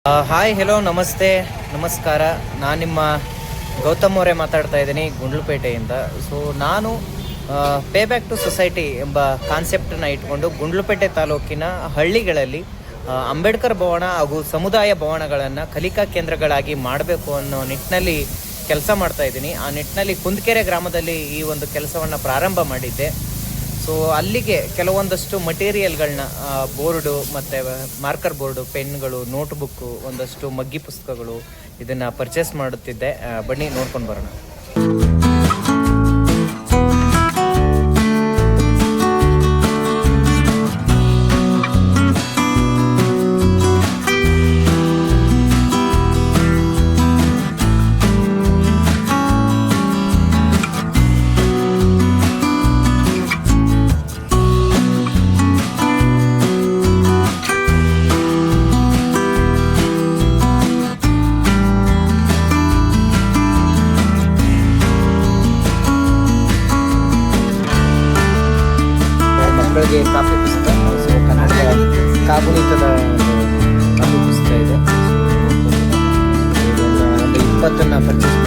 Hi hello ನಮಸ್ತೆ ನಮಸ್ಕಾರ. ನಾನು ನಿಮ್ಮ ಗೌತಮ್ ಅವರೇ ಮಾತಾಡ್ತಾ ಇದ್ದೀನಿ ಗುಂಡ್ಲುಪೇಟೆಯಿಂದ. ಸೊ ನಾನು ಪೇ ಬ್ಯಾಕ್ ಟು ಸೊಸೈಟಿ ಎಂಬ ಕಾನ್ಸೆಪ್ಟನ್ನು ಇಟ್ಕೊಂಡು ಗುಂಡ್ಲುಪೇಟೆ ತಾಲೂಕಿನ ಹಳ್ಳಿಗಳಲ್ಲಿ ಅಂಬೇಡ್ಕರ್ ಭವನ ಹಾಗೂ ಸಮುದಾಯ ಭವನಗಳನ್ನು ಕಲಿಕಾ ಕೇಂದ್ರಗಳಾಗಿ ಮಾಡಬೇಕು ಅನ್ನೋ ನಿಟ್ಟಿನಲ್ಲಿ ಕೆಲಸ ಮಾಡ್ತಾ ಇದ್ದೀನಿ. ಆ ನಿಟ್ಟಿನಲ್ಲಿ ಕುಂದಕೆರೆ ಗ್ರಾಮದಲ್ಲಿ ಈ ಒಂದು ಕೆಲಸವನ್ನು ಪ್ರಾರಂಭ ಮಾಡಿದ್ದೆ. ಸೊ ಅಲ್ಲಿಗೆ ಕೆಲವೊಂದಷ್ಟು ಮಟೀರಿಯಲ್ಗಳನ್ನ ಬೋರ್ಡು ಮತ್ತು ಮಾರ್ಕರ್ ಬೋರ್ಡು, ಪೆನ್ಗಳು, ನೋಟ್ಬುಕ್ಕು, ಒಂದಷ್ಟು ಮಗ್ಗಿ ಪುಸ್ತಕಗಳು ಇದನ್ನು ಪರ್ಚೇಸ್ ಮಾಡುತ್ತಿದ್ದೆ. ಬನ್ನಿ ನೋಡ್ಕೊಂಡು ಬರೋಣ. ಮಕ್ಕಳಿಗೆ ಕಾಫಿ ಪುಸ್ತಕ, ಸೊ ಕರ್ನಾಟಕ ಕಾಗುಣಿತದ ಕಾಫಿ ಪುಸ್ತಕ ಇದೆ. ಒಂದು 20 ಪರ್ಚೇಸ್